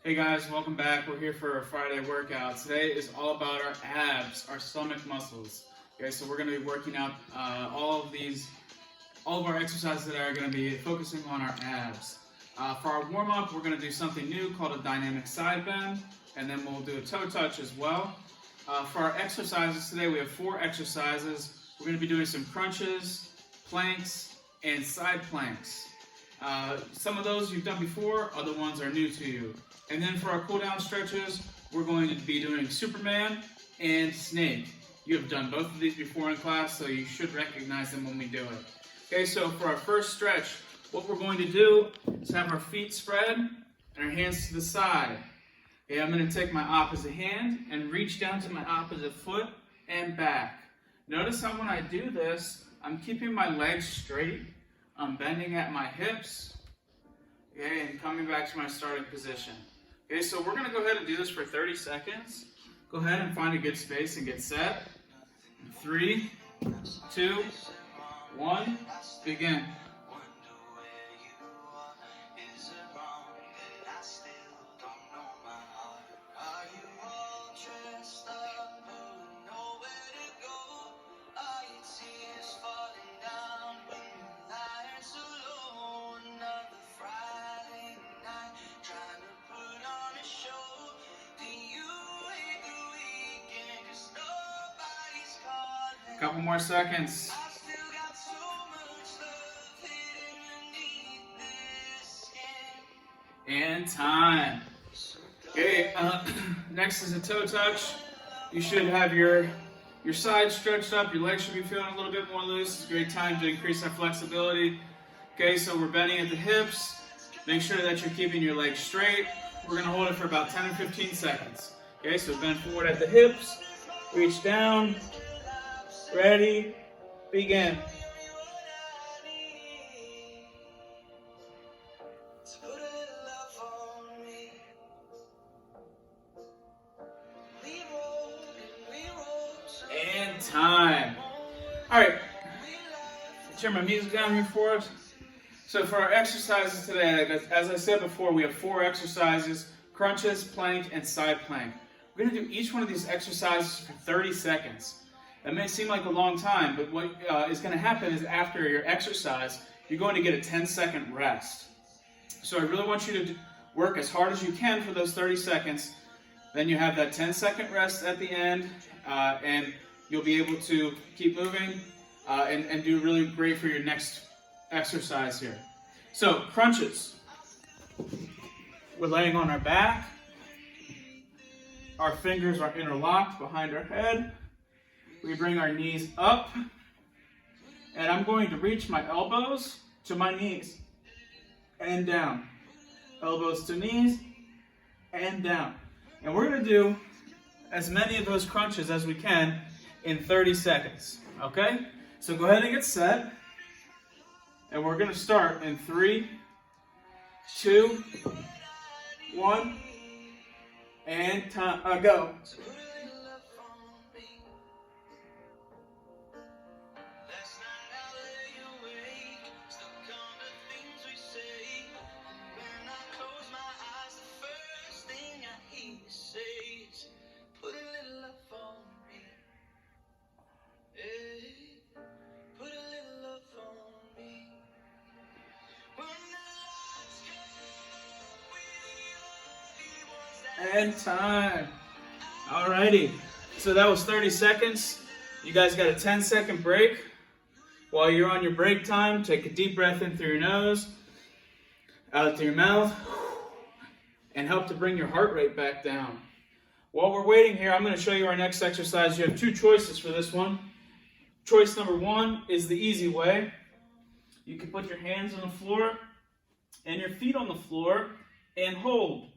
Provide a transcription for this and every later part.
Hey guys, welcome back. We're here for our Friday workout. Today is all about our abs, our stomach muscles. Okay, so we're going to be working out all of our exercises that are going to be focusing on our abs. For our warm-up, we're going to do something new called a dynamic side bend, and then we'll do a toe touch as well. For our exercises today, we have 4 exercises. We're going to be doing some crunches, planks, and side planks. Some of those you've done before, other ones are new to you. And then for our cool down stretches, we're going to be doing Superman and Snake. You have done both of these before in class, so you should recognize them when we do it. Okay, so for our first stretch, what we're going to do is have our feet spread and our hands to the side. Okay, I'm going to take my opposite hand and reach down to my opposite foot and back. Notice how when I do this, I'm keeping my legs straight. I'm bending at my hips, okay, and coming back to my starting position. Okay, so we're going to go ahead and do this for 30 seconds. Go ahead and find a good space and get set. 3, 2, 1, begin. Couple more seconds. And time. Okay, next is a toe touch. You should have your sides stretched up. Your legs should be feeling a little bit more loose. It's a great time to increase that flexibility. Okay, so we're bending at the hips. Make sure that you're keeping your legs straight. We're going to hold it for about 10 or 15 seconds. Okay, so bend forward at the hips. Reach down. Ready, begin. And time. All right, turn my music down here for us. So for our exercises today, as I said before, we have 4 exercises: crunches, plank, and side plank. We're going to do each one of these exercises for 30 seconds. That may seem like a long time, but what is going to happen is after your exercise, you're going to get a 10-second rest. So I really want you to work as hard as you can for those 30 seconds. Then you have that 10-second rest at the end, and you'll be able to keep moving and do really great for your next exercise here. So, crunches. We're laying on our back. Our fingers are interlocked behind our head. We bring our knees up, and I'm going to reach my elbows to my knees and down. Elbows to knees and down. And we're going to do as many of those crunches as we can in 30 seconds. Okay? So go ahead and get set. And we're going to start in 3, 2, 1, and time. Go. And time. Alrighty, so that was 30 seconds. You guys got a 10-second break. While you're on your break time, take a deep breath in through your nose, out through your mouth, and help to bring your heart rate back down. While we're waiting here, I'm going to show you our next exercise. You have 2 choices for this one. Choice number 1 is the easy way. You can put your hands on the floor and your feet on the floor and hold.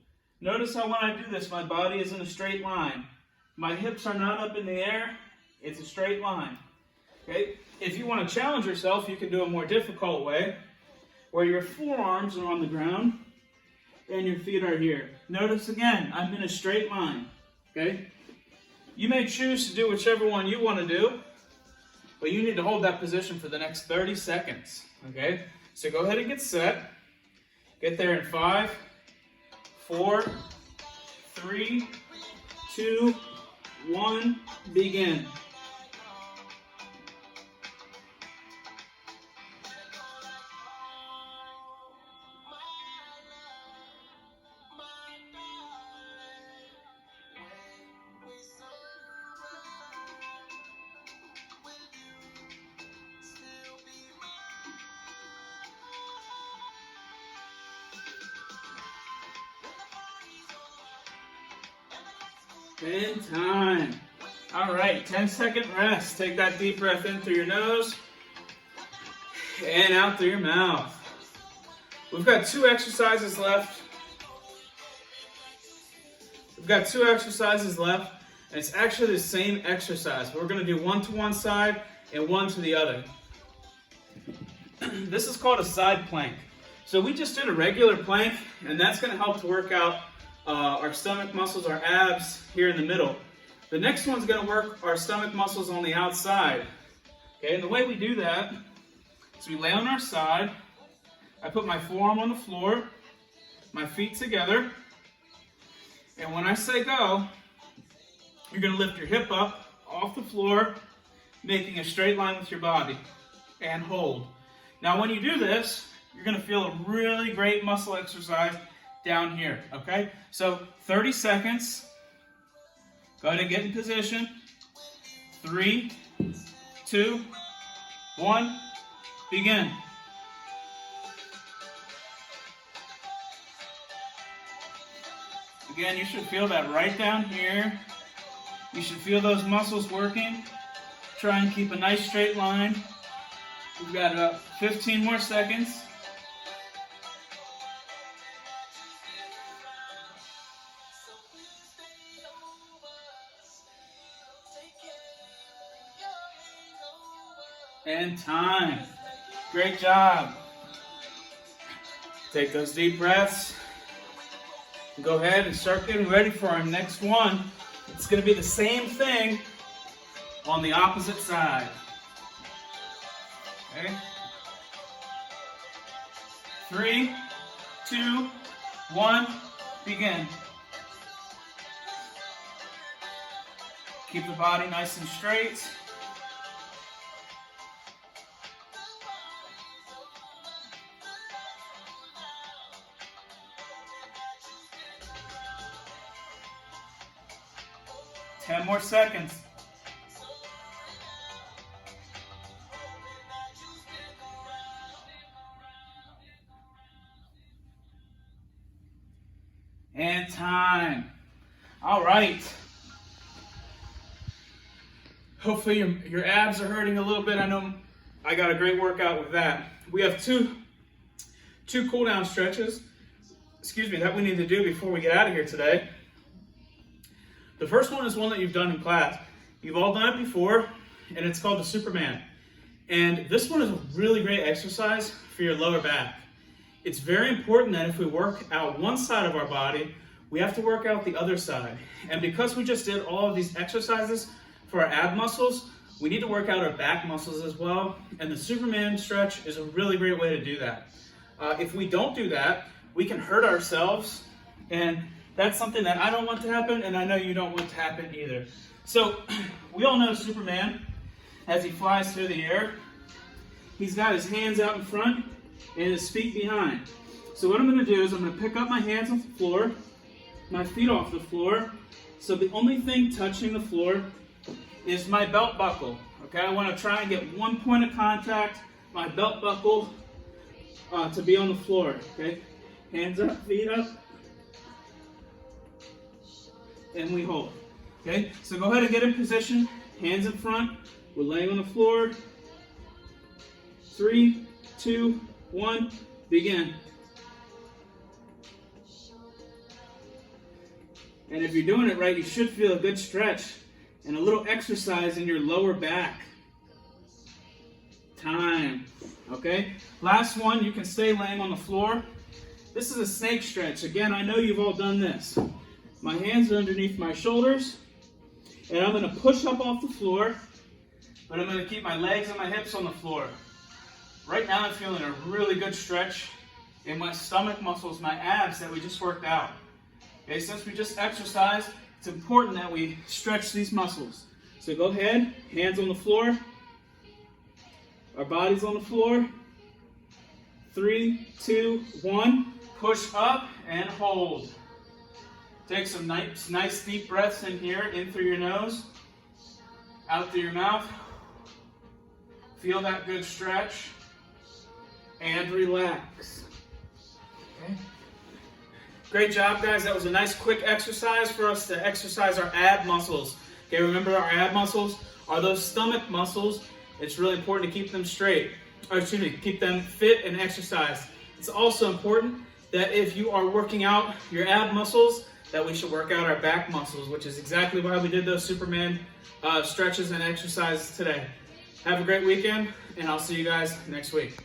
Notice how when I do this, my body is in a straight line. My hips are not up in the air. It's a straight line. Okay? If you want to challenge yourself, you can do a more difficult way, where your forearms are on the ground and your feet are here. Notice again, I'm in a straight line. Okay? You may choose to do whichever one you want to do, but you need to hold that position for the next 30 seconds. Okay? So go ahead and get set. Get there in 5, 4, 3, 2, 1, begin. And time. All right, 10-second rest. Take that deep breath in through your nose and out through your mouth. We've got 2 exercises left. We've got 2 exercises left, and it's actually the same exercise. We're going to do one to one side and one to the other. This is called a side plank. So we just did a regular plank, and that's going to help to work out our stomach muscles, our abs here in the middle. The next one's going to work our stomach muscles on the outside. Okay, and the way we do that is we lay on our side. I put my forearm on the floor, my feet together, and when I say go, you're going to lift your hip up off the floor, making a straight line with your body, and hold. Now when you do this, you're going to feel a really great muscle exercise down here, okay? So 30 seconds. Go ahead and get in position. 3, 2, 1, begin. Again, you should feel that right down here. You should feel those muscles working. Try and keep a nice straight line. We've got about 15 more seconds. And time. Great job. Take those deep breaths. Go ahead and start getting ready for our next one. It's going to be the same thing on the opposite side. Okay? 3, 2, 1, begin. Keep the body nice and straight. Ten more seconds. And time. All right. Hopefully your abs are hurting a little bit. I know I got a great workout with that. We have two cool down stretches, that we need to do before we get out of here today. The first one is one that you've done in class. You've all done it before, and it's called the Superman. And this one is a really great exercise for your lower back. It's very important that if we work out one side of our body, we have to work out the other side. And because we just did all of these exercises for our ab muscles, we need to work out our back muscles as well. And the Superman stretch is a really great way to do that. If we don't do that, we can hurt ourselves, and that's something that I don't want to happen, and I know you don't want to happen either. So, we all know Superman, as he flies through the air, he's got his hands out in front and his feet behind. So what I'm going to do is I'm going to pick up my hands off the floor, my feet off the floor, so the only thing touching the floor is my belt buckle. Okay, I want to try and get one point of contact, my belt buckle, to be on the floor. Okay, hands up, feet up. And we hold. Okay, so go ahead and get in position. Hands in front. We're laying on the floor. 3, 2, 1, begin. And if you're doing it right, you should feel a good stretch and a little exercise in your lower back. Time. Okay, last one, you can stay laying on the floor. This is a snake stretch. Again, I know you've all done this. My hands are underneath my shoulders, and I'm going to push up off the floor, but I'm going to keep my legs and my hips on the floor. Right now I'm feeling a really good stretch in my stomach muscles, my abs that we just worked out. Okay, since we just exercised, it's important that we stretch these muscles. So go ahead, hands on the floor, our bodies on the floor. 3, 2, 1. Push up and hold. Take some nice deep breaths in here, in through your nose, out through your mouth. Feel that good stretch. And relax. Okay. Great job, guys. That was a nice quick exercise for us to exercise our ab muscles. Okay, remember our ab muscles are those stomach muscles. It's really important to keep them straight. Or excuse me, keep them fit and exercised. It's also important that if you are working out your ab muscles, that we should work out our back muscles, which is exactly why we did those Superman stretches and exercises today. Have a great weekend, and I'll see you guys next week.